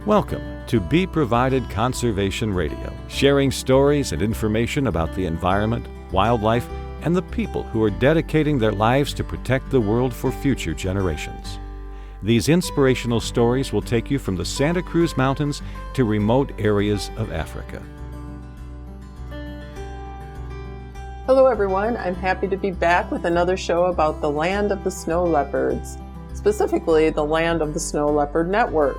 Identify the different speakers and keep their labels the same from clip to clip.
Speaker 1: Welcome to BeProvided Conservation Radio, sharing stories and information about the environment, wildlife, and the people who are dedicating their lives to protect the world for future generations. These inspirational stories will take you from the Santa Cruz Mountains to remote areas of Africa.
Speaker 2: Hello everyone, I'm happy to be back with another show about the land of the snow leopards, specifically the land of the Snow Leopard Network.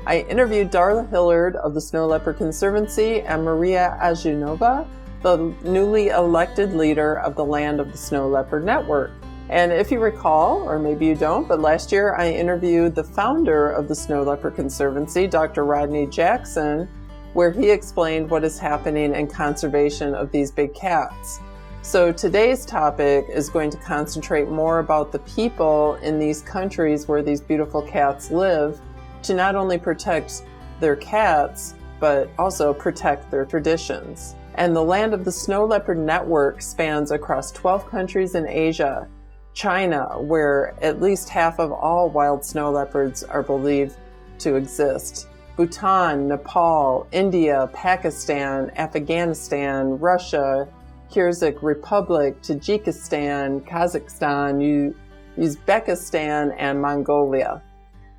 Speaker 2: I interviewed Darla Hillard of the Snow Leopard Conservancy and Maria Azhunova, the newly elected leader of the land of the Snow Leopard Network. And if you recall, or maybe you don't, but last year I interviewed the founder of the Snow Leopard Conservancy, Dr. Rodney Jackson, where he explained what is happening in conservation of these big cats. So today's topic is going to concentrate more about the people in these countries where these beautiful cats live, to not only protect their cats, but also protect their traditions. And the land of the Snow Leopard Network spans across 12 countries in Asia, China, where at least half of all wild snow leopards are believed to exist, Bhutan, Nepal, India, Pakistan, Afghanistan, Russia, Kyrgyz Republic, Tajikistan, Kazakhstan, Uzbekistan, and Mongolia.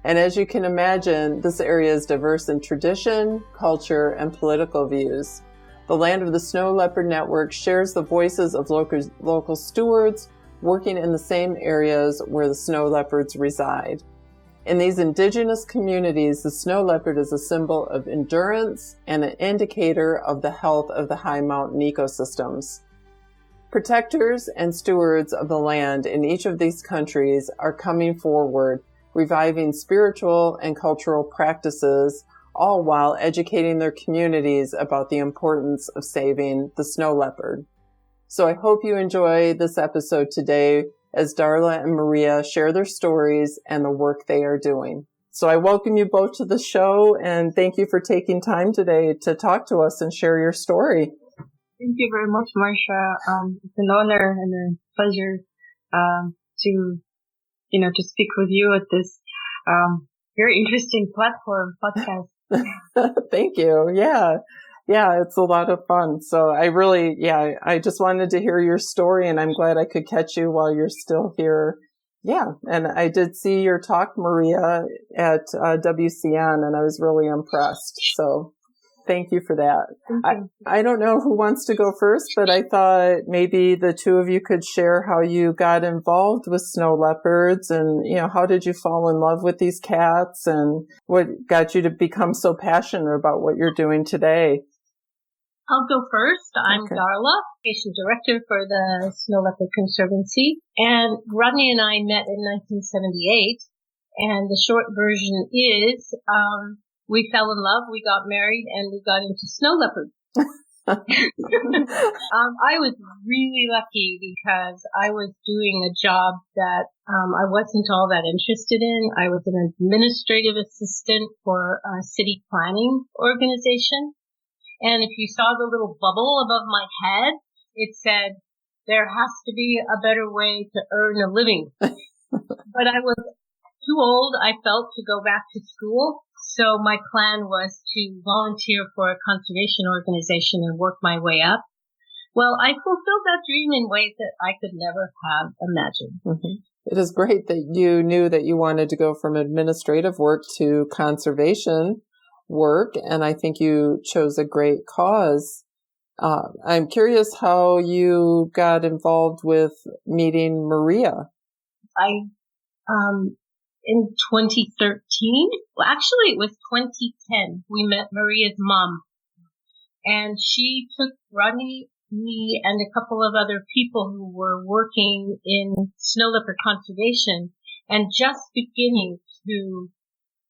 Speaker 2: And as you can imagine, this area is diverse in tradition, culture, and political views. The land of the Snow Leopard Network shares the voices of local stewards working in the same areas where the snow leopards reside. In these indigenous communities, the snow leopard is a symbol of endurance and an indicator of the health of the high mountain ecosystems. Protectors and stewards of the land in each of these countries are coming forward, reviving spiritual and cultural practices, all while educating their communities about the importance of saving the snow leopard. So I hope you enjoy this episode today as Darla and Maria share their stories and the work they are doing. So I welcome you both to the show and thank you for taking time today to talk to us and share your story.
Speaker 3: Thank you very much, Marcia. It's an honor and a pleasure to speak with you at this very interesting podcast.
Speaker 2: Thank you. Yeah, it's a lot of fun. So I just wanted to hear your story, and I'm glad I could catch you while you're still here. Yeah, and I did see your talk, Maria, at WCN, and I was really impressed. So thank you for that. I don't know who wants to go first, but I thought maybe the two of you could share how you got involved with snow leopards and, how did you fall in love with these cats and what got you to become so passionate about what you're doing today?
Speaker 3: I'll go first. I'm Darla, Patient Director for the Snow Leopard Conservancy. And Rodney and I met in 1978. And the short version is, we fell in love, we got married, and we got into snow leopards. I was really lucky because I was doing a job that I wasn't all that interested in. I was an administrative assistant for a city planning organization. And if you saw the little bubble above my head, it said, there has to be a better way to earn a living. But I was too old, I felt, to go back to school. So my plan was to volunteer for a conservation organization and work my way up. Well, I fulfilled that dream in ways that I could never have imagined.
Speaker 2: Mm-hmm. It is great that you knew that you wanted to go from administrative work to conservation work, and I think you chose a great cause. I'm curious how you got involved with meeting Maria.
Speaker 3: In 2013, well, actually it was 2010, we met Maria's mom. And she took Rodney, me, and a couple of other people who were working in snow leopard conservation and just beginning to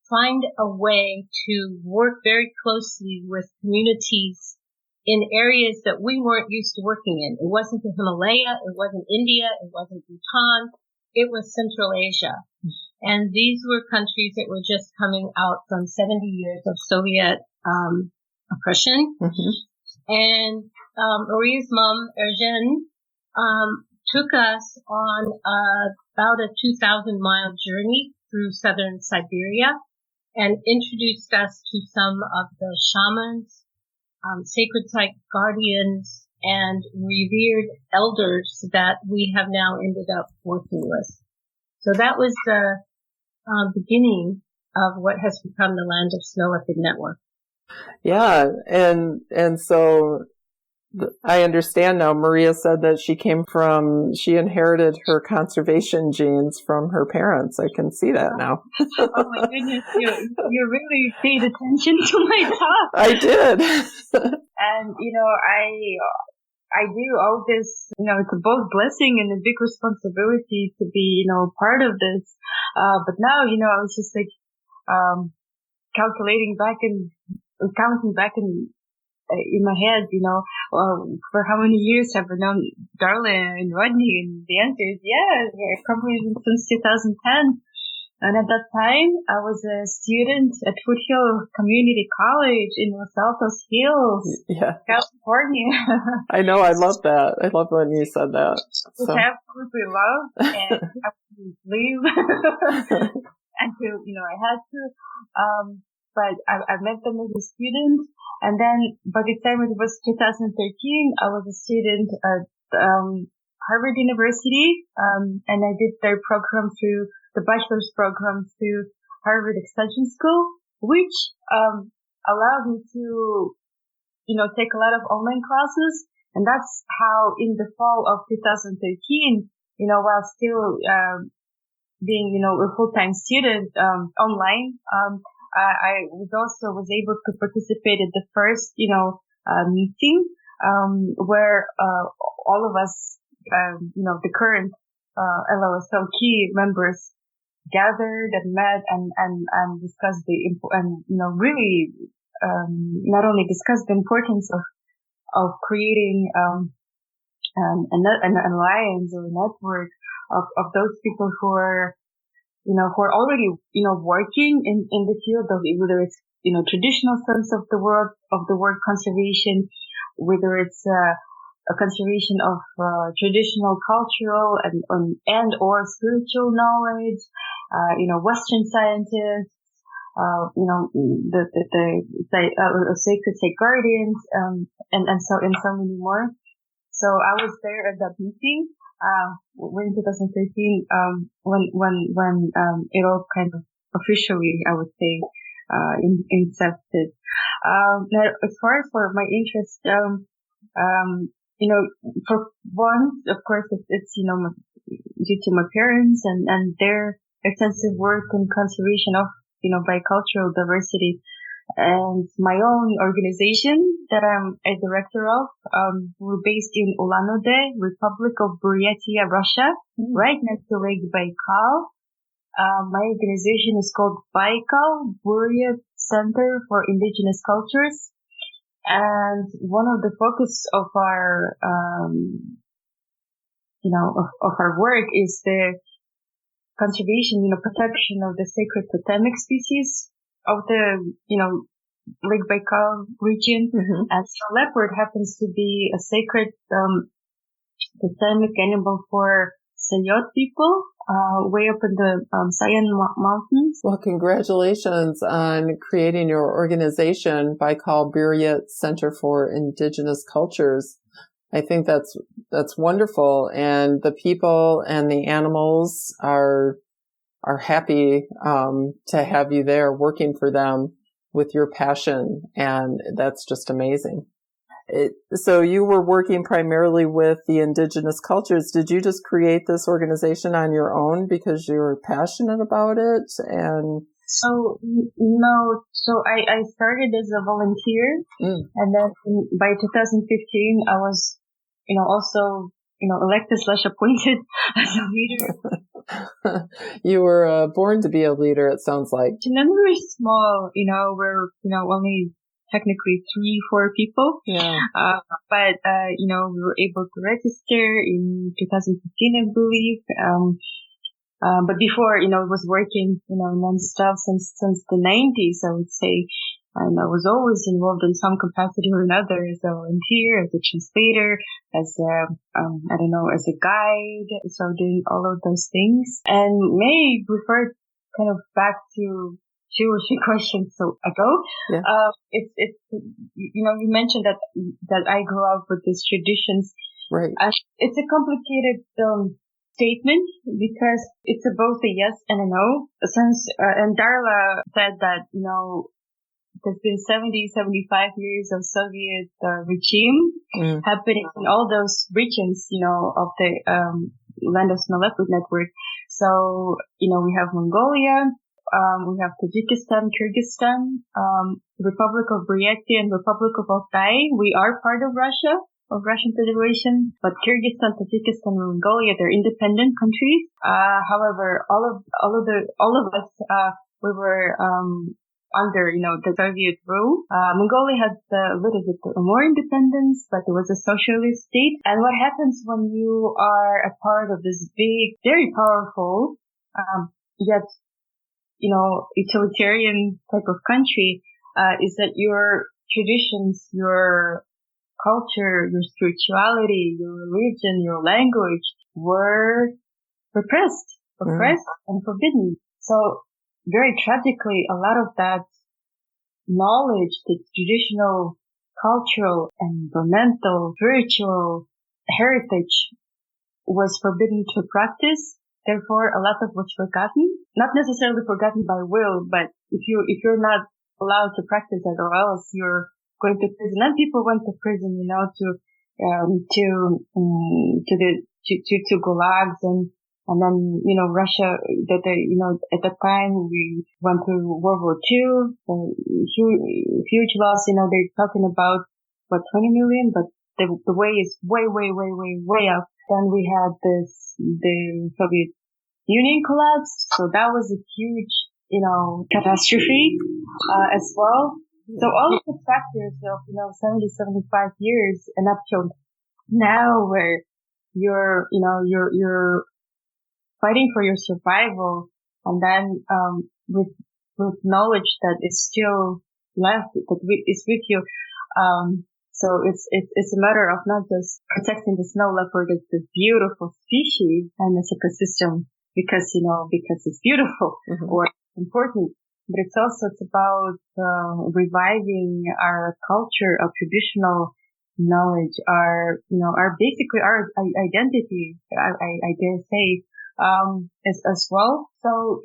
Speaker 3: find a way to work very closely with communities in areas that we weren't used to working in. It wasn't the Himalaya, it wasn't India, it wasn't Bhutan, it was Central Asia. And these were countries that were just coming out from 70 years of Soviet oppression. Mm-hmm. And Maria's mom, Erjen, took us on about a 2,000-mile journey through southern Siberia. and introduced us to some of the shamans, sacred site guardians, and revered elders that we have now ended up working with. So that was the beginning of what has become the Land of Snow Leopard Network.
Speaker 2: Yeah, and so I understand now. Maria said that she inherited her conservation genes from her parents. I can see that now.
Speaker 4: Oh my goodness, you really paid attention to my talk.
Speaker 2: I did.
Speaker 4: And, I do all this, it's a both blessing and a big responsibility to be, part of this. But now, I was just like, counting back in my head, for how many years have I known Darla and Rodney? And the answer is yes, we're probably since 2010. And at that time, I was a student at Foothill Community College in Los Altos Hills, California.
Speaker 2: I know, I love that. I love when you said that.
Speaker 4: Which I absolutely love, and I couldn't leave until, I had to. But I met them as a student, and then by the time it was 2013, I was a student at Harvard University, and I did their program through the bachelor's program through Harvard Extension School, which allowed me to, take a lot of online classes, and that's how in the fall of 2013, while still being, a full-time student online, I was able to participate at the first, meeting, where, all of us, the current, LLSL key members gathered and met and discussed really, not only discussed the importance of creating, an alliance or a network of those people who are already, working in the field of whether it's, traditional sense of the word conservation, whether it's, a conservation of, traditional cultural and or spiritual knowledge, Western scientists, the sacred site guardians, and so many more. So I was there at that meeting, in 2013, when it all kind of officially, I would say, incepted. Now, as far as for my interest, for one, of course, it's due to my parents and their extensive work in conservation of, bicultural diversity, and my own organization that I'm a director of. We're based in Ulan-Ude, Republic of Buryatia, Russia, right next to Lake Baikal. My organization is called Baikal Buryat Center for Indigenous Cultures. And one of the focus of our, of our work is the conservation, protection of the sacred totemic species of the, Lake Baikal region. And Snow leopard happens to be a sacred, totemic animal for Sayot people, way up in the Sayan Mountains.
Speaker 2: Well, congratulations on creating your organization, Baikal Buryat Center for Indigenous Cultures. I think that's wonderful, and the people and the animals are happy to have you there working for them with your passion, and that's just amazing. So you were working primarily with the indigenous cultures. Did you just create this organization on your own because you were passionate about it? And
Speaker 4: so no, so I started as a volunteer, and then by 2015 I was, also, elected / appointed as a leader.
Speaker 2: You were born to be a leader, it sounds like.
Speaker 4: The number is small, we're, only technically 3-4 people.
Speaker 2: Yeah.
Speaker 4: But, we were able to register in 2015, I believe. But before, it was working, non-stop since the 90s, I would say. And I was always involved in some capacity or another as a volunteer, as a translator, as as a guide. So doing all of those things. And may refer kind of back to 2 or 3 questions ago.
Speaker 2: Yeah.
Speaker 4: It's you mentioned that I grew up with these traditions.
Speaker 2: Right.
Speaker 4: It's a complicated statement because it's both a yes and a no. Since and Darla said that there's been 75 years of Soviet regime happening in all those regions, of the land of Snow Leopard Network. So, we have Mongolia, we have Tajikistan, Kyrgyzstan, Republic of Buryatia and Republic of Altai. We are part of Russia, of Russian Federation, but Kyrgyzstan, Tajikistan, and Mongolia, they're independent countries. However, all of us, we were, under, the Soviet rule. Mongolia had a little bit more independence, but it was a socialist state. And what happens when you are a part of this big, very powerful, yet, utilitarian type of country, is that your traditions, your culture, your spirituality, your religion, your language were oppressed and forbidden. So, very tragically, a lot of that knowledge, the traditional, cultural, environmental, spiritual heritage was forbidden to practice. Therefore, a lot of was forgotten. Not necessarily forgotten by will, but if you're not allowed to practice it, or else you're going to prison. And people went to prison, to gulags and then, Russia, at that time we went through World War II, huge loss, they're talking about, 20 million, but the way is way up. Then we had the Soviet Union collapsed, so that was a huge, catastrophe, as well. So all of the factors of, 75 years and up till now where you're fighting for your survival, and then with knowledge that is still left, that is with you. So it's a matter of not just protecting the snow leopard as this beautiful species and this ecosystem because it's beautiful or important, but it's about reviving our culture, our traditional knowledge, our basically our identity. I dare say. As well. So,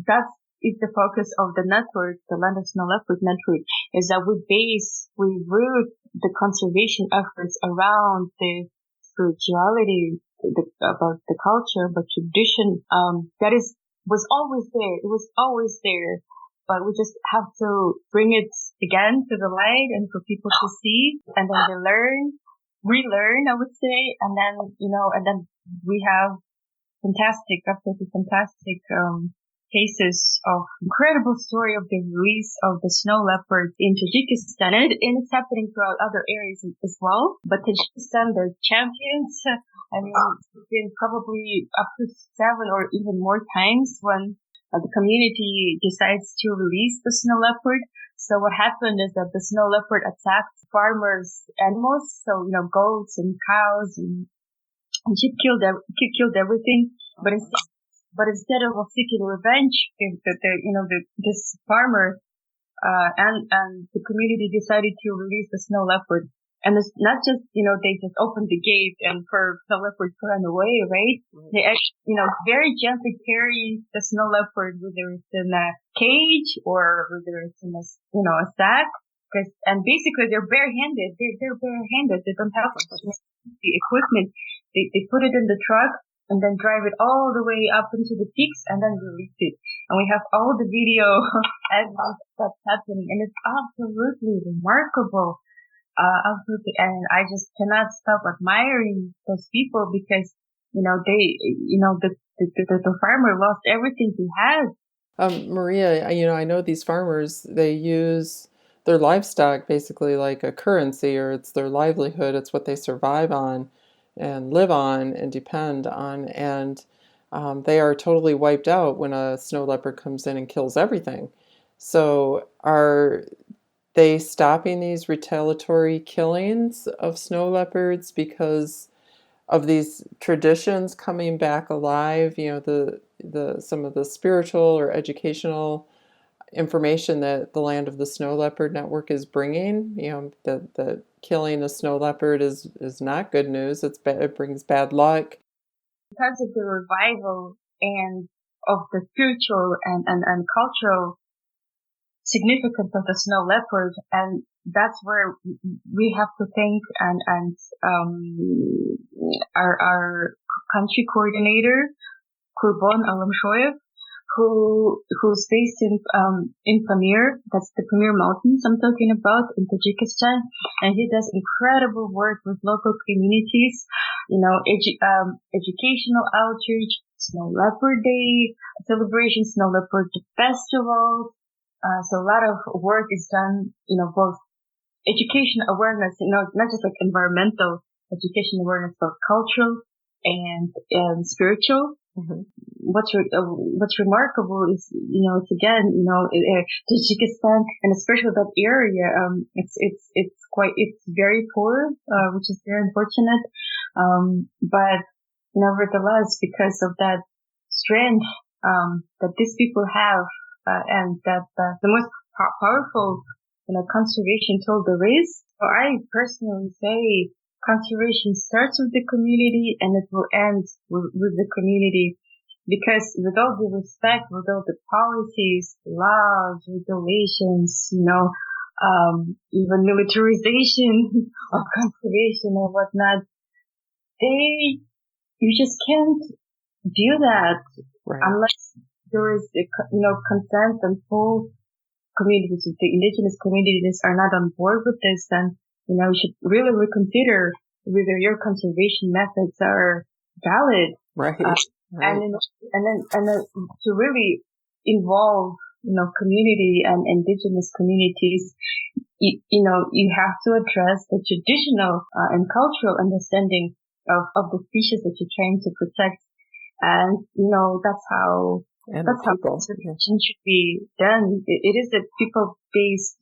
Speaker 4: that is the focus of the network, the Land of Snow Leopard Network, is that we root the conservation efforts around the spirituality, about the culture, but tradition, was always there. It was always there, but we just have to bring it again to the light and for people to see, and then they relearn, I would say, and then we have absolutely fantastic cases of incredible story of the release of the snow leopard in Tajikistan, and it's happening throughout other areas as well. But Tajikistan, they're champions. I mean, it's been probably up to 7 or even more times when the community decides to release the snow leopard. So what happened is that the snow leopard attacked farmers' animals, so goats and cows, and she killed everything. But instead of seeking revenge, this farmer and the community decided to release the snow leopard. And it's not just they just opened the gate and for the leopard to run away, right? They actually very gently carry the snow leopard, whether it's in a cage or whether it's in a sack. And basically they're barehanded. They're barehanded. They don't have the equipment. They put it in the truck and then drive it all the way up into the peaks and then release it. And we have all the video evidence that's happening, and it's absolutely remarkable. Absolutely. And I just cannot stop admiring those people because, the farmer lost everything he had.
Speaker 2: Maria, I know these farmers, they use their livestock basically like a currency, or it's their livelihood. It's what they survive on and live on and depend on. And they are totally wiped out when a snow leopard comes in and kills everything. So are they stopping these retaliatory killings of snow leopards because of these traditions coming back alive, the some of the spiritual or educational information that the Land of the Snow Leopard Network is bringing, that killing a snow leopard is not good news. It brings bad luck.
Speaker 4: Because of the revival and of the spiritual and cultural significance of the snow leopard, and that's where we have to thank our country coordinator, Kurban Alamshoyev, who's based in Pamir. That's the Pamir Mountains I'm talking about, in Tajikistan, and he does incredible work with local communities, educational outreach, Snow Leopard Day celebrations, Snow Leopard Festival. So a lot of work is done, both education awareness, not just like environmental education awareness, but cultural and spiritual. Mm-hmm. What's remarkable is, it's again, Tajikistan, and especially that area, it's very poor, which is very unfortunate. But nevertheless, because of that strength, that these people have, and that, the most powerful, conservation tool there is. So I personally say conservation starts with the community and it will end with the community. Because with all the respect, with all the policies, laws, regulations, even militarization of conservation or whatnot, you just can't do that, right, unless there is, consent and full communities. If the indigenous communities are not on board with this, then, you should really reconsider whether your conservation methods are valid.
Speaker 2: Right.
Speaker 4: Right. And then to really involve, community and indigenous communities, you have to address the traditional and cultural understanding of the species that you're trying to protect. And, that's how conservation should be done. It is a people-based,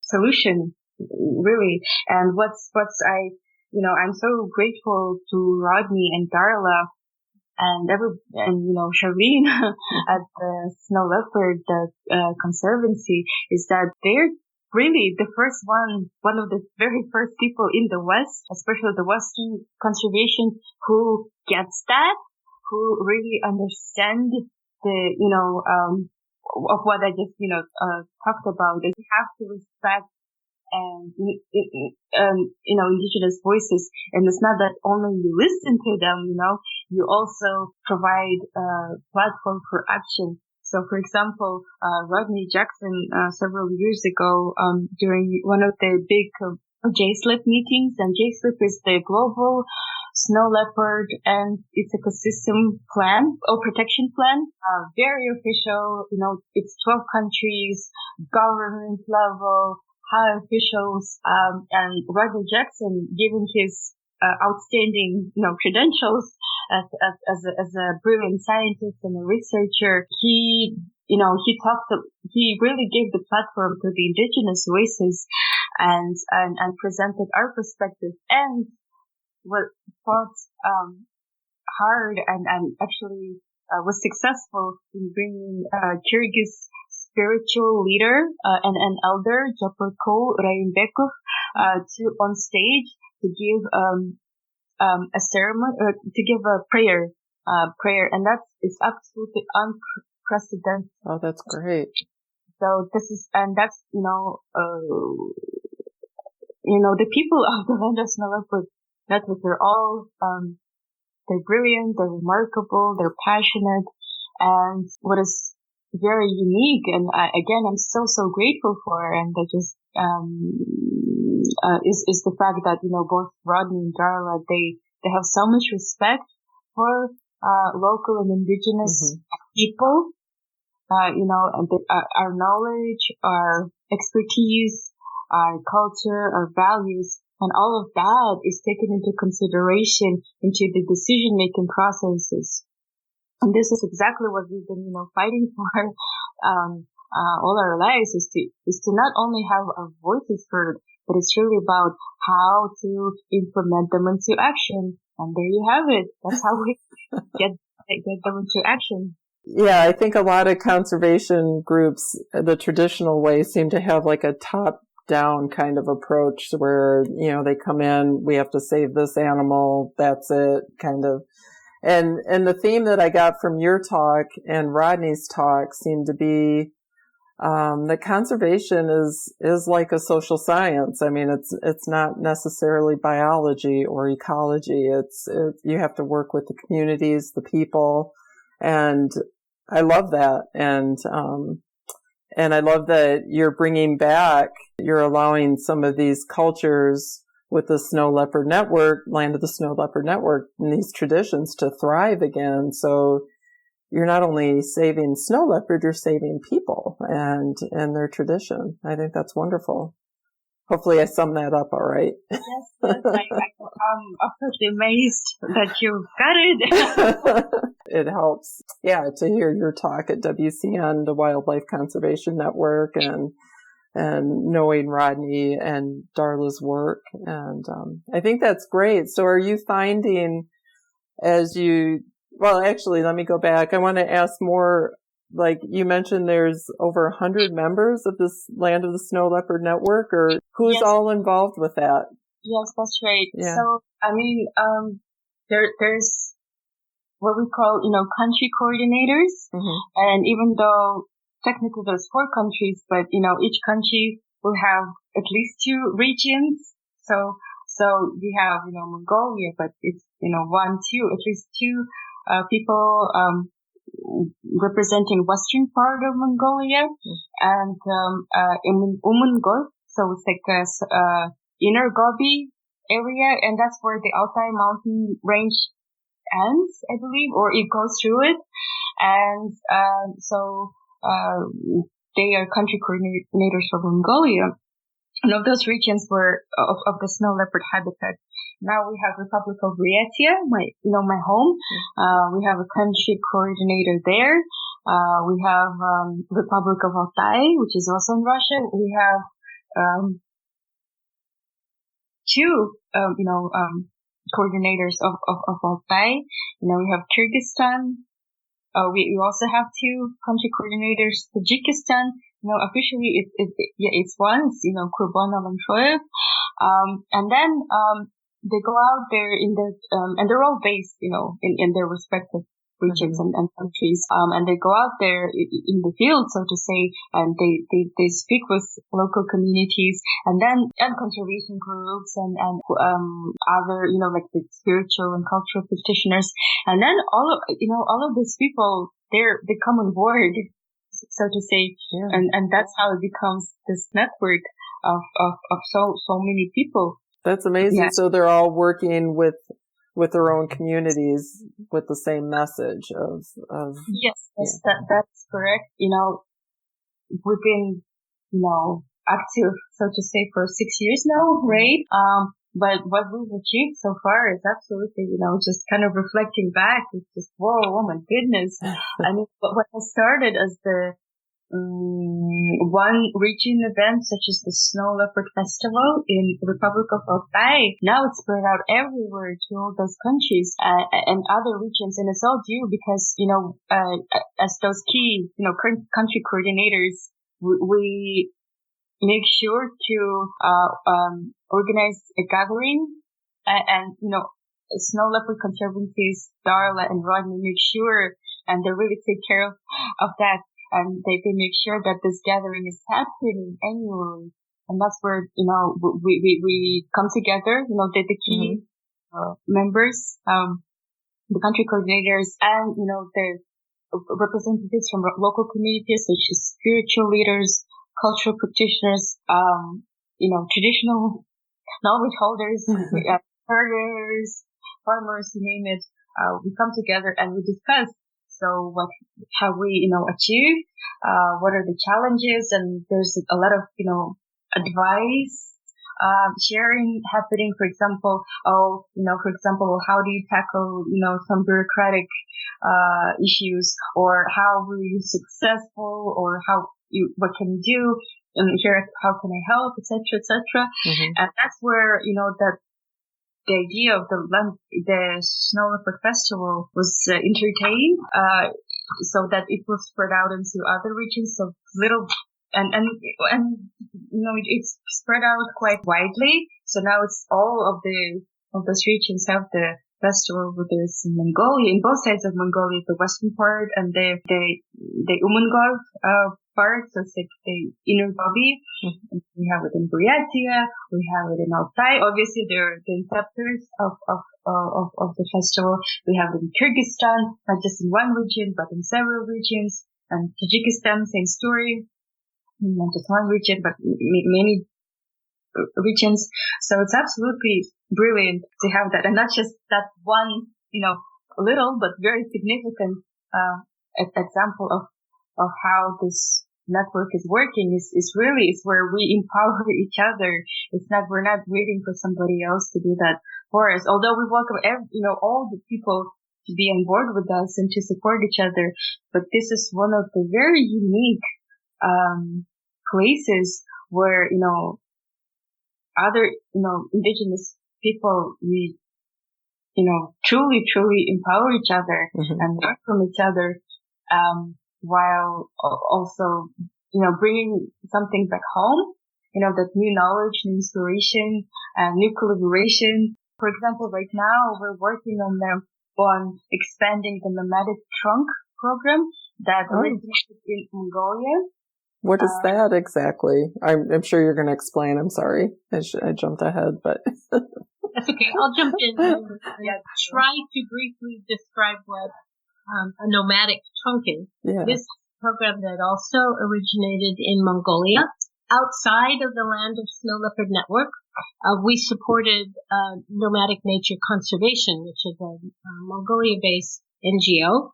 Speaker 4: solution, really. And I'm so grateful to Rodney and Darla and Charlene at the Snow Leopard Conservancy, is that they're really the first one of the very first people in the West, especially the Western conservation, who gets that, who really understand the, of what I just, talked about. Is you have to respect and, indigenous voices. And it's not that only you listen to them, you also provide a platform for action. So, for example, Rodney Jackson, several years ago, during one of the big JSLIP meetings, and JSLIP is the Global Snow Leopard and its ecosystem plan or protection plan, very official, it's 12 countries, government level, high officials, and Rodney Jackson, given his outstanding, credentials as a brilliant scientist and a researcher, he really gave the platform to the indigenous voices and presented our perspective, and what fought hard and actually was successful in bringing Kyrgyz spiritual leader and an elder, Japorko Raimbekov, on stage to give a ceremony, to give a prayer, and it's absolutely unprecedented.
Speaker 2: Oh, that's great.
Speaker 4: So that's the people of the Land of Snow Leopard Network, they're all they're brilliant, they're remarkable, they're passionate, and what is very unique, and I'm so grateful for, and that just is the fact that both Rodney and Darla, they have so much respect for local and indigenous people, and our knowledge, our expertise, our culture, our values, and all of that is taken into consideration into the decision-making processes. And this is exactly what we've been, fighting for, all our lives, is to not only have our voices heard, but it's really about how to implement them into action. And there you have it. That's how we get them into action.
Speaker 2: Yeah, I think a lot of conservation groups, the traditional way, seem to have like a top-down kind of approach where, they come in, we have to save this animal, that's it, kind of. And the theme that I got from your talk and Rodney's talk seemed to be that conservation is like a social science. I mean, it's not necessarily biology or ecology. It's you have to work with the communities, the people, and I love that. And I love that you're allowing some of these cultures with the Snow Leopard Network, Land of the Snow Leopard Network, and these traditions to thrive again. So you're not only saving snow leopard, you're saving people and their tradition. I think that's wonderful. Hopefully I summed that up all right.
Speaker 4: Yes, I'm absolutely amazed that you got it.
Speaker 2: It helps, to hear your talk at WCN, the Wildlife Conservation Network, and knowing Rodney and Darla's work. And I think that's great. So are you finding well, actually, let me go back. I want to ask more, like you mentioned there's over 100 members of this Land of the Snow Leopard Network, or who's all involved with that?
Speaker 4: Yes, that's right.
Speaker 2: Yeah.
Speaker 4: So, I mean, there's what we call, country coordinators. Mm-hmm. And even though technically there's 4 countries, but, each country will have at least 2 regions. So we have, Mongolia, but it's, at least two people, representing western part of Mongolia, and, in Umungol. So it's like, inner Gobi area, and that's where the Altai mountain range ends, I believe, or it goes through it. And, they are country coordinators for Mongolia. And of those regions were of the snow leopard habitat. Now we have Republic of Buryatia, my home. We have a country coordinator there. We have Republic of Altai, which is also in Russia. We have 2 coordinators of Altai. We have Kyrgyzstan. We also have 2 country coordinators. Tajikistan. Officially it's one. It's Kurbanov and Troyev. And then they go out there and they're all based in their respective regions and countries. And they go out there in the field, so to say, and they speak with local communities and conservation groups and other, like the spiritual and cultural practitioners. And then all of these people, they come on board, so to say. Yeah. And that's how it becomes this network of so many people.
Speaker 2: That's amazing. Yeah. So they're all working with their own communities with the same message of
Speaker 4: yes, that's correct. We've been, active, so to say, for 6 years now, right? But what we've achieved so far is absolutely, just kind of reflecting back, it's just, whoa, oh my goodness. I mean, what has started as the one region event, such as the Snow Leopard Festival in the Republic of Altai, now it's spread out everywhere to all those countries and other regions. And it's all due because, as those key, country coordinators, we make sure to organize a gathering and Snow Leopard Conservancy's Darla and Rodney make sure, and they really take care of that. And they make sure that this gathering is happening annually. And that's where, we come together, the key members, the country coordinators and, the representatives from local communities, such as spiritual leaders, cultural practitioners, traditional knowledge holders, herders, farmers, you name it. We come together and we discuss. So what have we, achieved? What are the challenges? And there's a lot of, advice, sharing happening. For example, how do you tackle, some bureaucratic, issues, or how were you successful, or what can you do? And here, how can I help, et cetera, et cetera. Mm-hmm. And that's where, that the idea of the Snow Leopard Festival was entertaining, so that it was spread out into other regions. So little, and it's spread out quite widely. So now it's all of those regions have the festival, whether it's in Mongolia, in both sides of Mongolia, the western part and the Umangov part, so it's like the inner Gobi. Mm-hmm. We have it in Buryatia, we have it in Altai. Obviously, they're the inceptors of the festival. We have it in Kyrgyzstan, not just in one region, but in several regions. And Tajikistan, same story. Not just one region, but many regions. So it's absolutely brilliant to have that, and not just that one, little but very significant example of how this network is working. Is really where we empower each other. We're not waiting for somebody else to do that for us. Although we welcome all the people to be on board with us and to support each other, but this is one of the very unique places where other indigenous people, we truly empower each other. Mm-hmm. And learn from each other, while also bringing something back home, that new knowledge, new inspiration, and new collaboration. For example, right now we're working on expanding the nomadic trunk program that originated in Mongolia.
Speaker 2: What is that exactly? I'm sure you're going to explain. I'm sorry. I jumped ahead, but.
Speaker 3: That's okay. I'll jump in and try to briefly describe what a nomadic trunk is. Yeah. This program that also originated in Mongolia, outside of the land of Snow Leopard Network. We supported Nomadic Nature Conservation, which is a Mongolia-based NGO.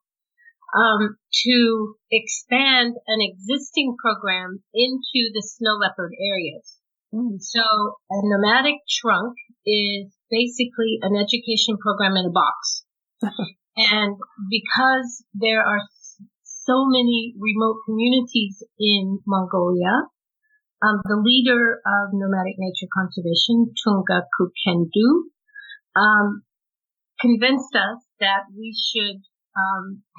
Speaker 3: To expand an existing program into the snow leopard areas. Mm. So a nomadic trunk is basically an education program in a box. And because there are so many remote communities in Mongolia, the leader of Nomadic Nature Conservation, Tunga Kukendu, convinced us that we should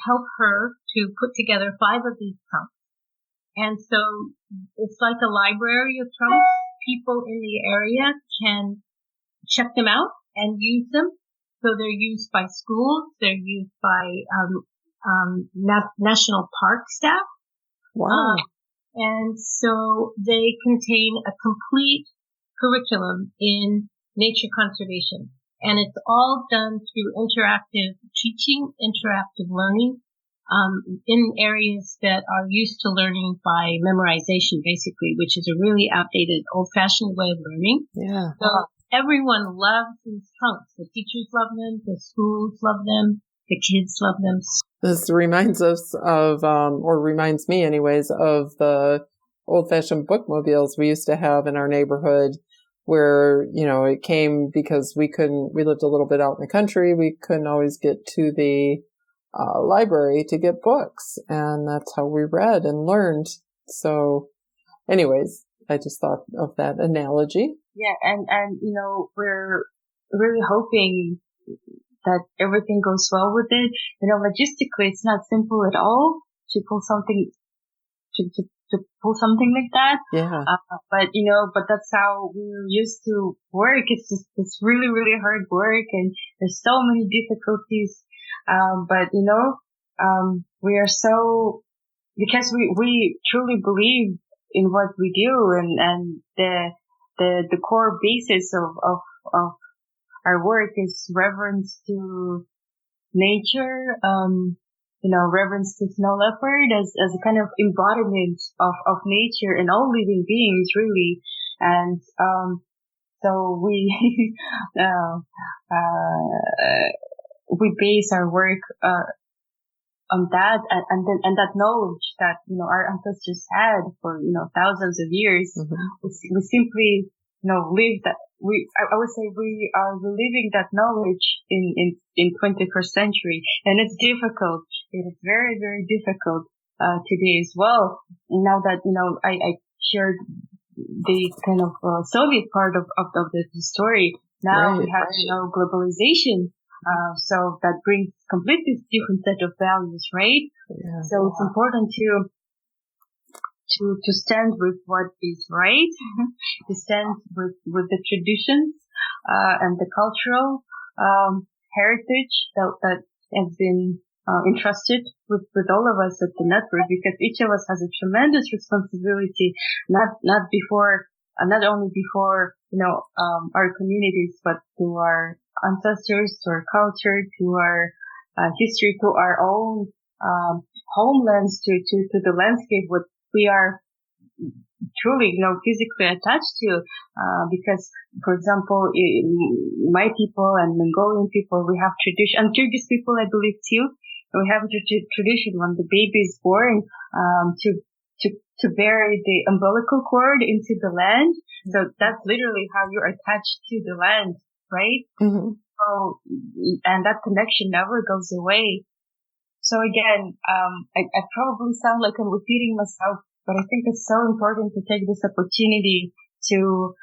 Speaker 3: help her to put together 5 of these trunks. And so it's like a library of trunks. People in the area can check them out and use them. So they're used by schools. They're used by national park staff.
Speaker 2: Wow.
Speaker 3: And so they contain a complete curriculum in nature conservation. And it's all done through interactive teaching, interactive learning, in areas that are used to learning by memorization, basically, which is a really outdated, old-fashioned way of learning.
Speaker 2: Yeah.
Speaker 3: So everyone loves these trunks. The teachers love them, the schools love them, the kids love them.
Speaker 2: This reminds us of, or reminds me anyways, of the old-fashioned bookmobiles we used to have in our neighborhood, where, it came because we lived a little bit out in the country. We couldn't always get to the library to get books. And that's how we read and learned. So anyways, I just thought of that analogy.
Speaker 4: Yeah. And we're really hoping that everything goes well with it. Logistically, it's not simple at all to pull something, to pull something like that.
Speaker 2: Yeah.
Speaker 4: But that's how we're used to work. It's really, really hard work, and there's so many difficulties. We are so, because we truly believe in what we do, and the core basis of our work is reverence to nature, reverence to snow leopard as a kind of embodiment of nature and all living beings, really. And so we we base our work on that, and that knowledge that our ancestors had for thousands of years. Mm-hmm. We simply live that. I would say we are reliving that knowledge in 21st century, and it's difficult. It is very, very difficult today as well. Now that I shared the kind of Soviet part of the story, Now
Speaker 2: Right.
Speaker 4: we have, globalization. So that brings completely different set of values, right?
Speaker 2: Yeah.
Speaker 4: So it's important to stand with what is right, to stand with the traditions, and the cultural, heritage that has been entrusted with all of us at the network, because each of us has a tremendous responsibility, not only before, our communities, but to our ancestors, to our culture, to our history, to our own homelands, to the landscape what we are truly, physically attached to, because, for example, my people and Mongolian people, we have tradition, and Kyrgyz people, I believe too, we have a tradition when the baby is born, to bury the umbilical cord into the land. So that's literally how you're attached to the land, right?
Speaker 2: Mm-hmm.
Speaker 4: So, and that connection never goes away. So again, I probably sound like I'm repeating myself, but I think it's so important to take this opportunity to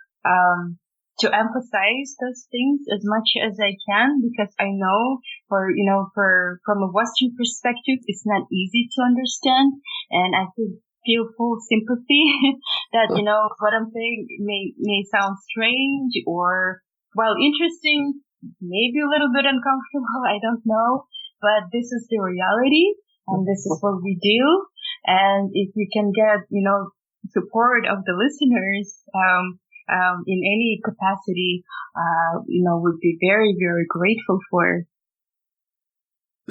Speaker 4: emphasize those things as much as I can, because I know from a Western perspective, it's not easy to understand, and I feel full sympathy that, what I'm saying may sound strange or, while interesting, maybe a little bit uncomfortable, I don't know, but this is the reality, and this is what we do. And if you can get, support of the listeners, in any capacity, would be very, very grateful for.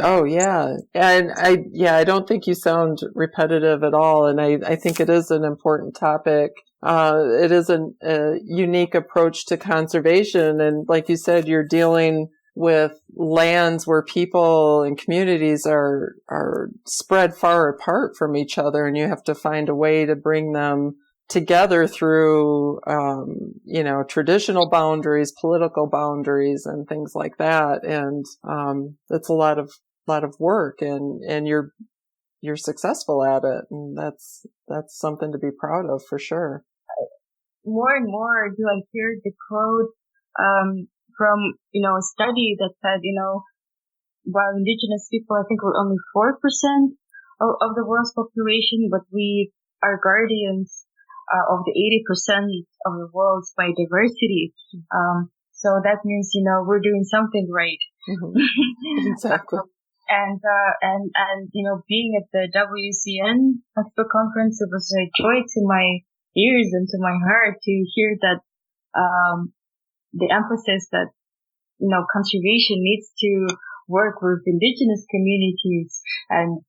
Speaker 2: Oh, yeah. And I don't think you sound repetitive at all. And I think it is an important topic. It is a unique approach to conservation. And like you said, you're dealing with lands where people and communities are spread far apart from each other, and you have to find a way to bring them together through, traditional boundaries, political boundaries, and things like that. And it's a lot of work, and you're successful at it, and that's something to be proud of for sure.
Speaker 4: More and more do I hear the quote from a study that said, while indigenous people, I think, we're only 4% of the world's population, but we are guardians of the 80% of the world's biodiversity. So that means, we're doing something right.
Speaker 2: Mm-hmm. Exactly.
Speaker 4: And being at the WCN Expo conference, it was a joy to my ears and to my heart to hear that, the emphasis that, conservation needs to work with indigenous communities and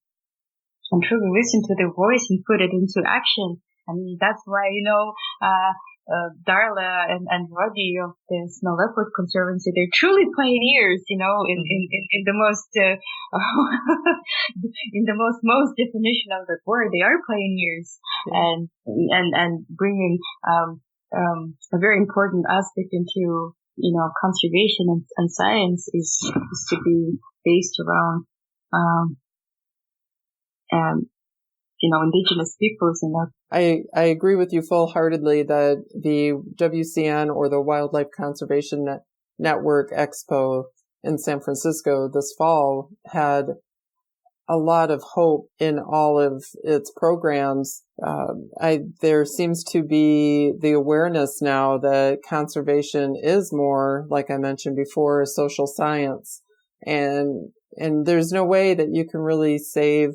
Speaker 4: truly listen to their voice and put it into action. And that's why, Darla and Rodney of the Snow Leopard Conservancy, they're truly pioneers, in the most, in the most definition of the word. They are pioneers, and bringing, a very important aspect into, conservation and science is to be based around, indigenous peoples. And
Speaker 2: I agree with you full-heartedly that the WCN, or the Wildlife Conservation Network Expo in San Francisco this fall, had a lot of hope in all of its programs. There seems to be the awareness now that conservation is more, like I mentioned before, a social science. And there's no way that you can really save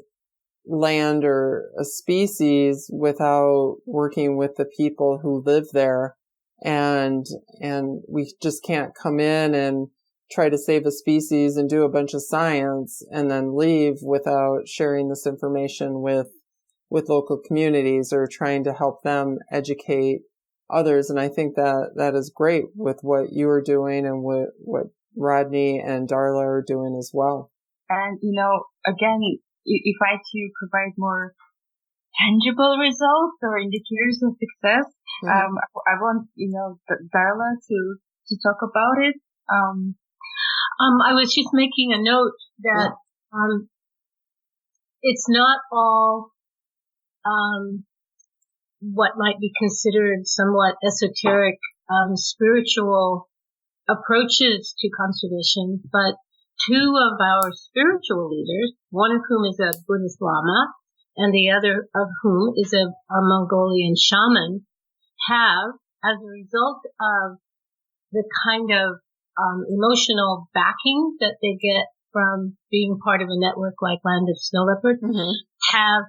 Speaker 2: land or a species without working with the people who live there. And we just can't come in and try to save a species and do a bunch of science and then leave without sharing this information with local communities or trying to help them educate others. And I think that is great with what you are doing and what Rodney and Darla are doing as well.
Speaker 4: And, again, if I to provide more tangible results or indicators of success, I want, Darla to talk about it.
Speaker 3: I was just making a note that, it's not all, what might be considered somewhat esoteric, spiritual, approaches to conservation, but two of our spiritual leaders, one of whom is a Buddhist Lama, and the other of whom is a Mongolian shaman, have, as a result of the kind of emotional backing that they get from being part of a network like Land of Snow Leopard, have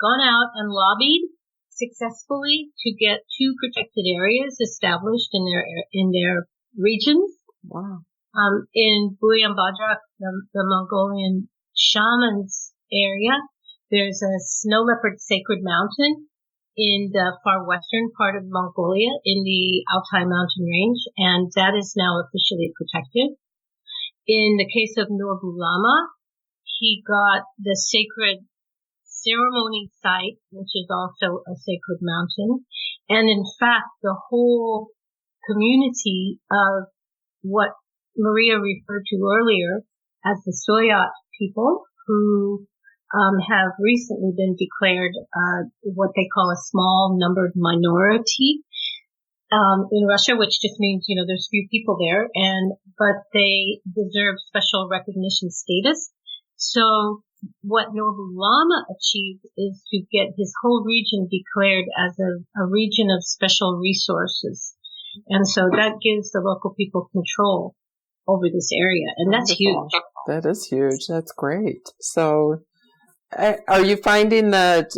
Speaker 3: gone out and lobbied successfully to get 2 protected areas established in their regions.
Speaker 2: Wow.
Speaker 3: In Buyambadrak, the Mongolian shamans area, there's a snow leopard sacred mountain in the far western part of Mongolia in the Altai mountain range, and that is now officially protected. In the case of Norbu Lama, he got the sacred ceremony site, which is also a sacred mountain, and in fact, the whole community of what Maria referred to earlier as the Soyot people, who have recently been declared what they call a small numbered minority in Russia, which just means, there's few people there, but they deserve special recognition status. So what Norbu Lama achieved is to get his whole region declared as a region of special resources. And so that gives the local people control over this area. And that's huge.
Speaker 2: That is huge. That's great. So are you finding that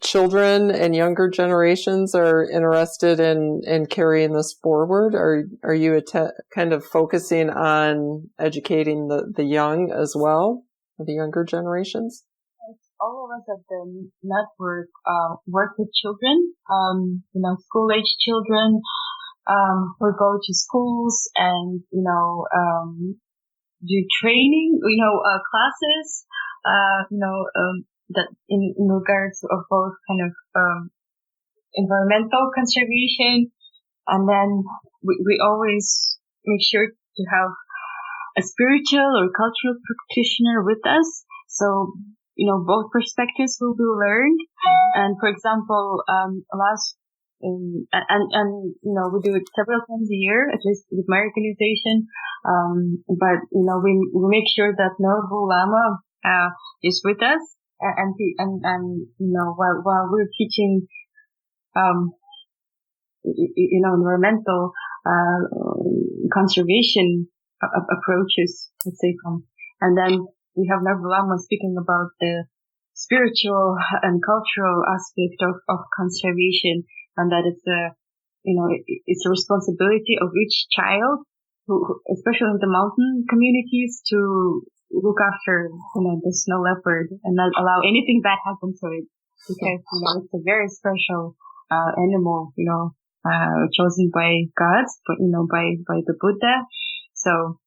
Speaker 2: children and younger generations are interested in carrying this forward? Or are you kind of focusing on educating the young as well, the younger generations?
Speaker 4: All of us at the network work with children, school-age children. We go to schools and, do training, classes, that in regards of both kind of, environmental conservation. And then we always make sure to have a spiritual or cultural practitioner with us. So, both perspectives will be learned. And for example, we do it several times a year, at least with my organization. But, we make sure that Norbu Lama, is with us and while we're teaching, environmental, conservation approaches, let's say and then we have Norbu Lama speaking about the spiritual and cultural aspect of conservation, and that it's it's a responsibility of each child, who, especially in the mountain communities, to look after, the snow leopard and not allow anything bad happen to it, because, it's a very special, animal, chosen by gods, but, by the Buddha. So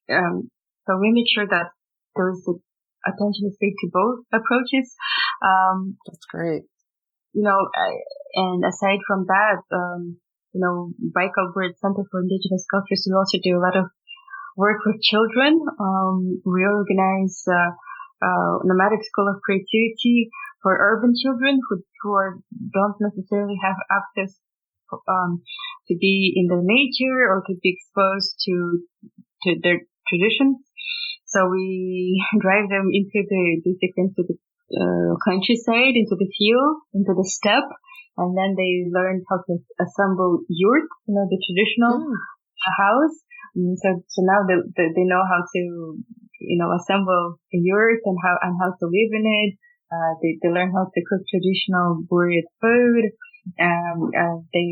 Speaker 4: we make sure that there's attention is paid to both approaches.
Speaker 2: That's great.
Speaker 4: And aside from that, Baikal Bird Center for Indigenous Cultures, we also do a lot of work with children. We organize nomadic school of creativity for urban children who don't necessarily have access to be in the nature or to be exposed to their traditions. So we drive them into the countryside, into the field, into the steppe, and then they learn how to assemble yurt, the traditional house. So now they know how to, assemble a yurt and how to live in it. They learn how to cook traditional Buryat food. They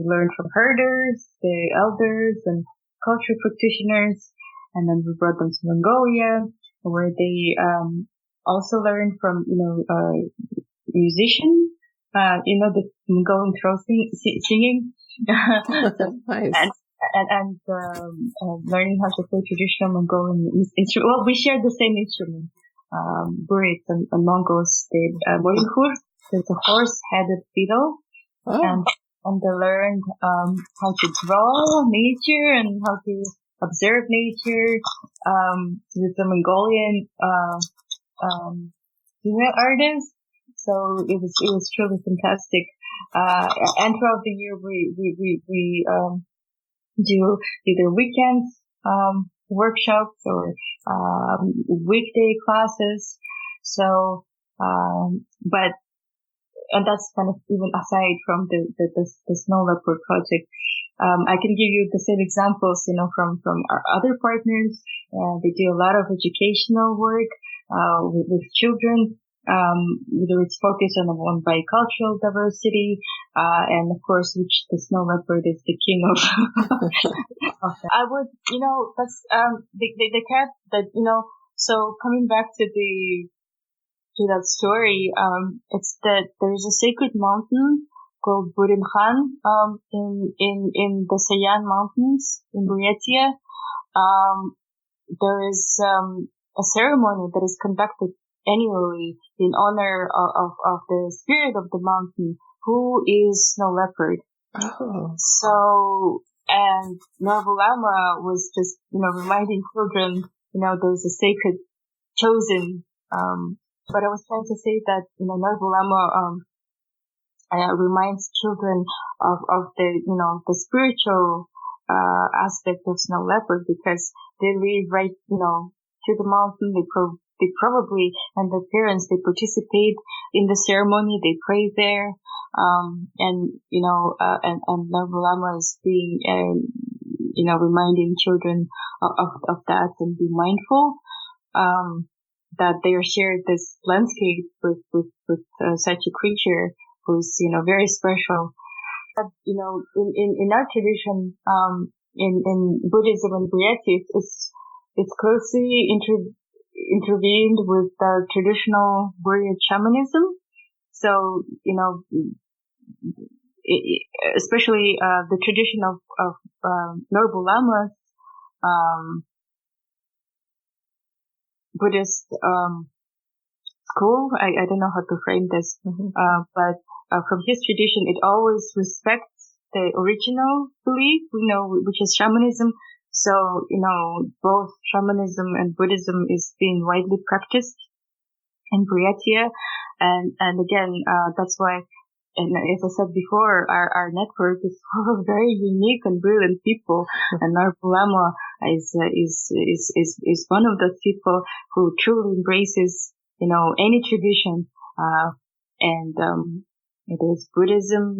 Speaker 4: learn from herders, the elders and cultural practitioners. And then we brought them to Mongolia, where they, also learn from, musicians, the Mongolian throw singing.
Speaker 2: Nice.
Speaker 4: And learning how to play traditional Mongolian instrument. Well, we share the same instrument. Burits and Mongols did Boyinkhur. There's a horse-headed fiddle. Oh. And they learned how to draw nature and how to observe nature with the Mongolian female artists. So it was truly fantastic. And throughout the year we do either weekends, workshops or, weekday classes. So, but, and that's kind of even aside from the Snow Leopard project. I can give you the same examples, from our other partners. They do a lot of educational work, with children, whether it's focused on bicultural diversity, and of course, which the snow leopard is the king of. I would, that's, the cat that, so coming back to that story, it's that there's a sacred mountain called Bhutan, in the Sayan Mountains in Buryatia. There is, a ceremony that is conducted annually in honor of the spirit of the mountain, who is Snow Leopard.
Speaker 2: Oh.
Speaker 4: So, and Narvulama was just, reminding children, there's a sacred chosen, but I was trying to say that, Narvulama, reminds children of the spiritual, aspect of Snow Leopard, because they live right, to the mountain. They probably, and their parents, they participate in the ceremony, they pray there, and Narvulama is being, reminding children of that, and be mindful, that they are shared this landscape with such a creature who's, very special. But, in our tradition, in Buddhism and Buryati, it's closely intervened with the traditional Buryat shamanism. So, especially, the tradition of Narvulama's, Buddhist, school. I don't know how to frame this, but from his tradition, it always respects the original belief, which is shamanism. So, both shamanism and Buddhism is being widely practiced in Buryatia. And again, that's why, and as I said before, our network is full of very unique and brilliant people. And Narvulama is one of those people who truly embraces, any tradition, and, it is Buddhism,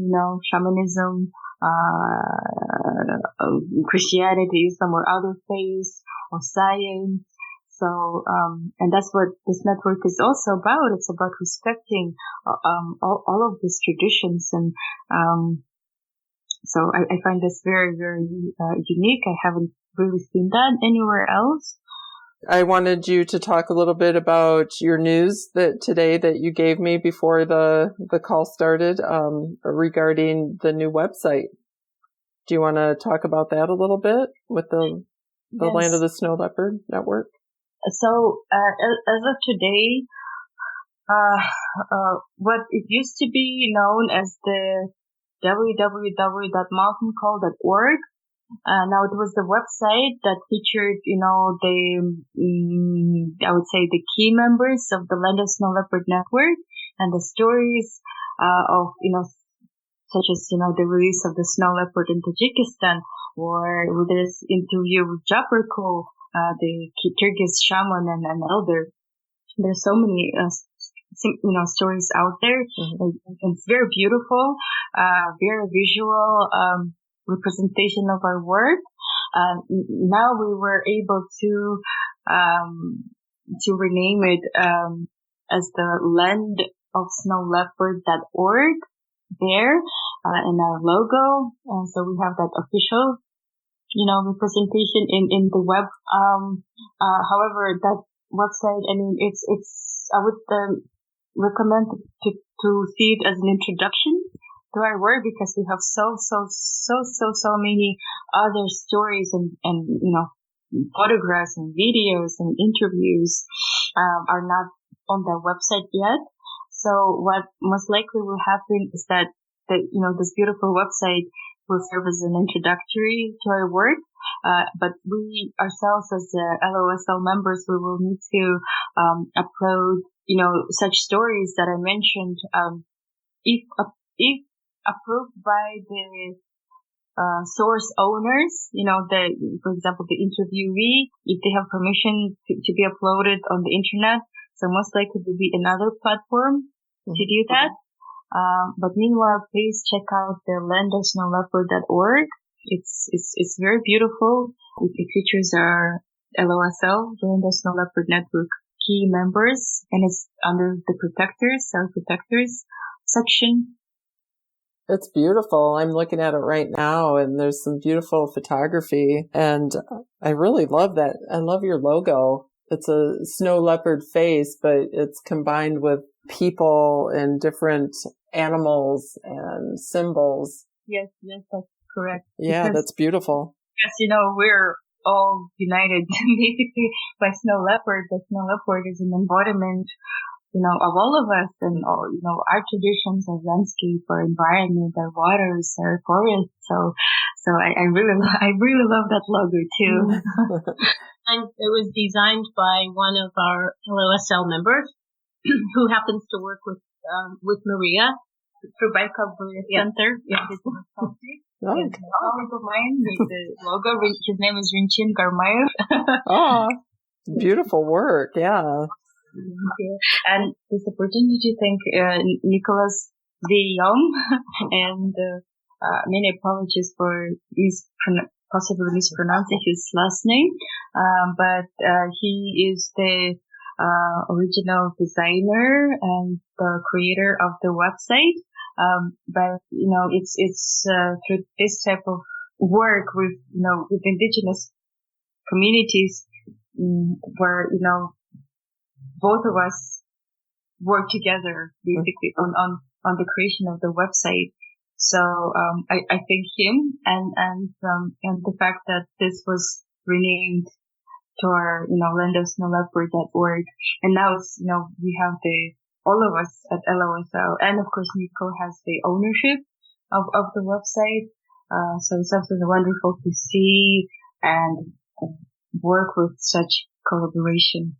Speaker 4: shamanism, Christianity, some or other faiths, or science. So, and that's what this network is also about. It's about respecting, all of these traditions. And, so I find this very, very, unique. I haven't really seen that anywhere else.
Speaker 2: I wanted you to talk a little bit about your news today that you gave me before the call started, regarding the new website. Do you want to talk about that a little bit with the
Speaker 4: Yes.
Speaker 2: Land of the Snow Leopard Network?
Speaker 4: So, as of today, what it used to be known as the www.mountainCall.org. Now it was the website that featured, I would say the key members of the Land of Snow Leopard Network, and the stories, of, such as, the release of the snow leopard in Tajikistan, or with this interview with Japarko, the Kyrgyz shaman and elder. There's so many, stories out there. Mm-hmm. It's very beautiful, very visual, representation of our work. Now we were able to rename it, as the Land of Snow Leopard.org there, in our logo. And so we have that official, representation in the web. However, that website, I would, recommend to see it as an introduction to our work, because we have so many other stories and photographs and videos and interviews, are not on the website yet. So what most likely will happen is that this beautiful website will serve as an introductory to our work. But we ourselves, as LOSL members, we will need to upload, such stories that I mentioned, if approved by the source owners, for example, the interviewee, if they have permission to be uploaded on the internet. So most likely will be another platform to do that. But meanwhile, please check out the landofsnowleopard.org. It's very beautiful. It features our LOSL, the Land of Snow Leopard Network key members, and it's under the protectors, our protectors section.
Speaker 2: It's beautiful. I'm looking at it right now, and there's some beautiful photography, and I really love that. I love your logo. It's a snow leopard face, but it's combined with people and different animals and symbols.
Speaker 4: Yes, that's correct.
Speaker 2: Yeah, that's beautiful.
Speaker 4: Yes, we're all united basically by snow leopard. The snow leopard is an embodiment, of all of us and all, our traditions, our landscape, our environment, our waters, our forests. So I really love that logo too.
Speaker 3: And it was designed by one of our LOSL members who happens to work with Maria through Baikal Center. Yeah.
Speaker 4: A colleague of mine with the logo. His name is Rinchin Garmayev.
Speaker 2: Oh, beautiful work. Yeah.
Speaker 4: And this opportunity to thank Nicholas V. Young and many apologies for possibly mispronouncing his last name. But he is the original designer and the creator of the website. But it's through this type of work with indigenous communities where both of us work together basically on the creation of the website. So I thank him and the fact that this was renamed to our landofsnowleopard.org, and now it's we have all of us at LOSL, and of course Nico has the ownership of the website. So it's absolutely wonderful to see and work with such collaboration.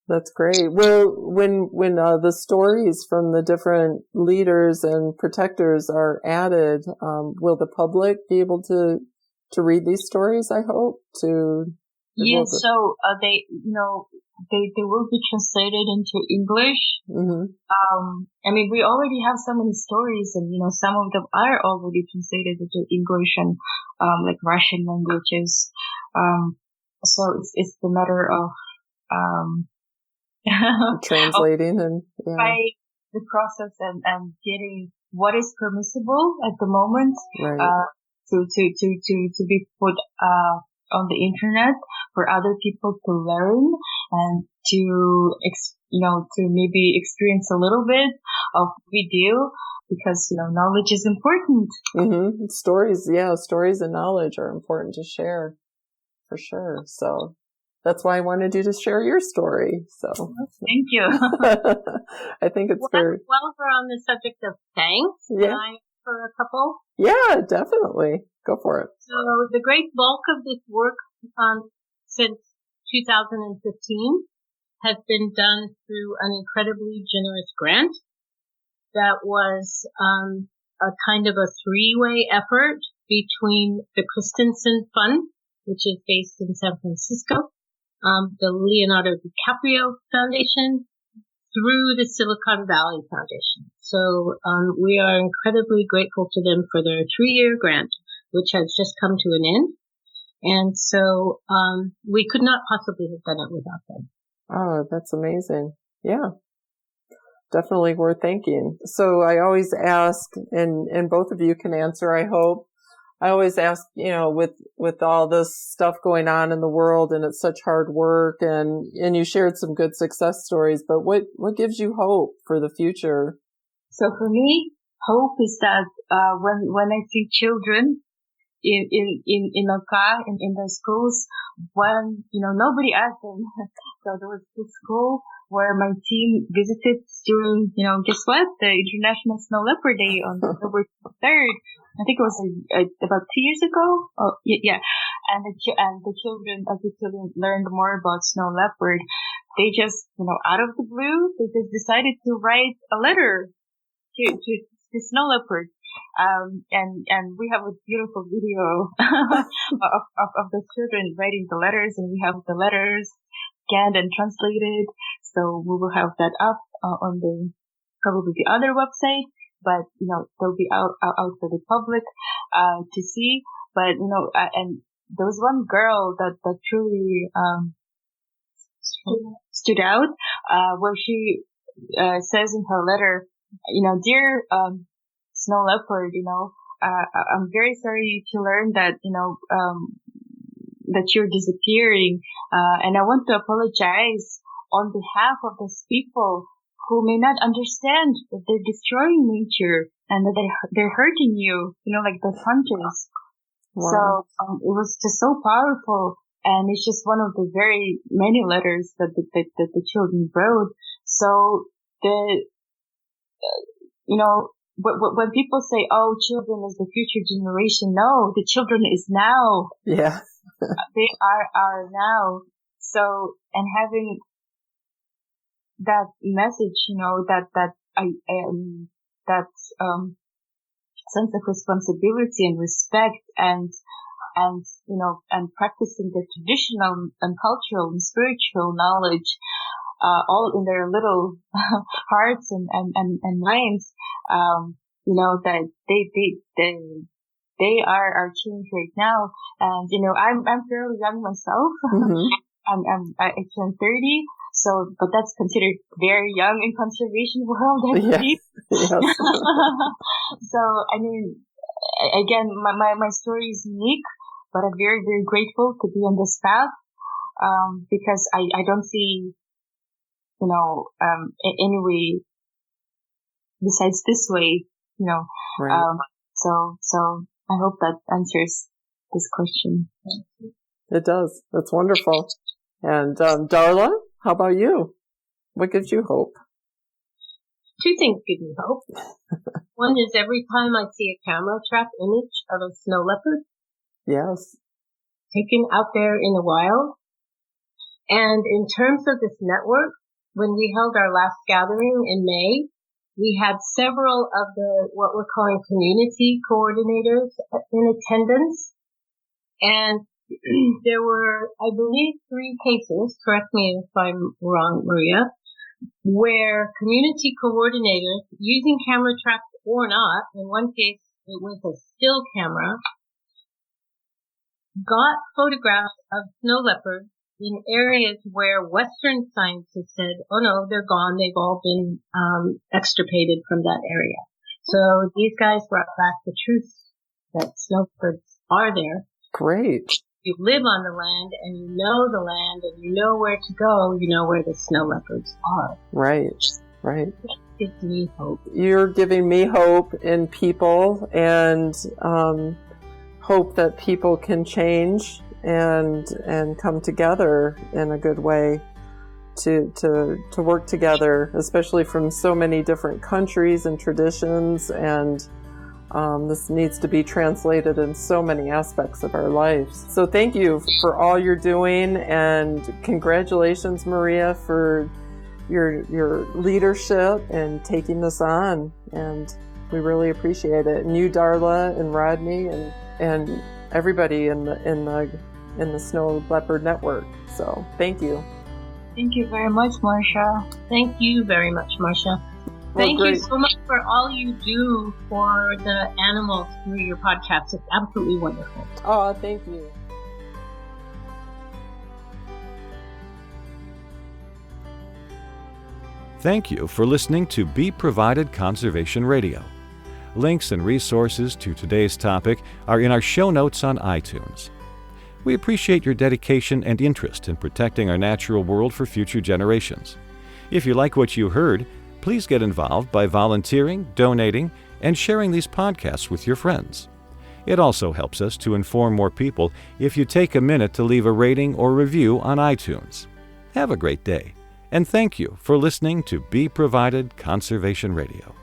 Speaker 2: That's great. Well, when the stories from the different leaders and protectors are added, will the public be able to read these stories? I hope
Speaker 4: Yes. So they will be translated into English.
Speaker 2: Mm-hmm.
Speaker 4: We already have so many stories, and some of them are already translated into English and like Russian languages. So it's the matter of
Speaker 2: translating and
Speaker 4: by the process and getting what is permissible at the moment,
Speaker 2: right.
Speaker 4: To be put on the internet for other people to learn and to maybe experience a little bit of video, because knowledge is important.
Speaker 2: Mm-hmm. Stories and knowledge are important to share, for sure. So that's why I wanted you to share your story. So
Speaker 4: thank you.
Speaker 2: I think it's very.
Speaker 3: While we're on the subject of thanks, can I for a couple?
Speaker 2: Yeah, definitely. Go for it.
Speaker 3: So the great bulk of this work since 2015 has been done through an incredibly generous grant that was a kind of a three-way effort between the Christensen Fund, which is based in San Francisco, the Leonardo DiCaprio Foundation, through the Silicon Valley Foundation. So we are incredibly grateful to them for their 3-year grant, which has just come to an end. And so we could not possibly have done it without them.
Speaker 2: Oh, that's amazing. Yeah, definitely worth thanking. So I always ask, and both of you can answer, I hope. I always ask, with all this stuff going on in the world, and it's such hard work, and you shared some good success stories, but what gives you hope for the future?
Speaker 4: So for me, hope is that when I see children in Oka, in the schools, when nobody asked them. So there was this school where my team visited during, guess what? The International Snow Leopard Day on October 3rd. I think it was about 2 years ago. Oh, yeah. And the children, as the children learned more about snow leopard, they just, out of the blue, they just decided to write a letter to snow leopard. And we have a beautiful video of the children writing the letters, and we have the letters scanned and translated. So we will have that up on probably the other website, but they'll be out for the public to see. But and there was one girl that truly stood out, where she says in her letter, dear Snow Leopard, I'm very sorry to learn that that you're disappearing, and I want to apologize on behalf of those people who may not understand that they're destroying nature and that they're hurting you, like the hunters. Wow. So it was just so powerful, and it's just one of the very many letters that the children wrote. So when people say, "Oh, children is the future generation," no, the children is now.
Speaker 2: Yeah,
Speaker 4: they are now. So, and having that message, that sense of responsibility and respect, and practicing the traditional and cultural and spiritual knowledge, all in their little hearts and minds, that they are our change right now. And I'm fairly young myself. Mm-hmm. I turned 30. So, but that's considered very young in conservation world, I believe. Yes. So, I mean, again, my story is unique, but I'm very, very grateful to be on this path, because I don't see, any way besides this way, Right. So I hope that answers this question.
Speaker 2: It does. That's wonderful. And, Darla, how about you? What gives you hope?
Speaker 3: Two things give me hope. One is every time I see a camera trap image of a snow leopard.
Speaker 2: Yes.
Speaker 3: Taken out there in the wild. And in terms of this network, when we held our last gathering in May, we had several of what we're calling community coordinators in attendance. And there were, I believe, 3 cases, correct me if I'm wrong, Maria, where community coordinators, using camera traps or not, in one case it was a still camera, got photographs of snow leopards in areas where Western scientists said, oh no, they're gone, they've all been extirpated from that area. So these guys brought back the truth that snow leopards are there.
Speaker 2: Great.
Speaker 3: You live on the land, and you know the land, and you know where to go, you know where the snow leopards are.
Speaker 2: Right, right.
Speaker 3: That gives me hope.
Speaker 2: You're giving me hope in people, and hope that people can change and come together in a good way to work together, especially from so many different countries and traditions, and this needs to be translated in so many aspects of our lives. So thank you for all you're doing, and congratulations, Maria, for your leadership and taking this on. And we really appreciate it. And you, Darla, and Rodney, and everybody in the Snow Leopard Network. So thank you.
Speaker 4: Thank you very much, Marcia.
Speaker 3: Thank you very much, Marcia. Thank you so much for all you do for the animals through your podcast. It's absolutely wonderful.
Speaker 2: Oh, thank you.
Speaker 1: Thank you for listening to BeProvided Conservation Radio. Links and resources to today's topic are in our show notes on iTunes. We appreciate your dedication and interest in protecting our natural world for future generations. If you like what you heard, please get involved by volunteering, donating, and sharing these podcasts with your friends. It also helps us to inform more people if you take a minute to leave a rating or review on iTunes. Have a great day, and thank you for listening to BeProvided Conservation Radio.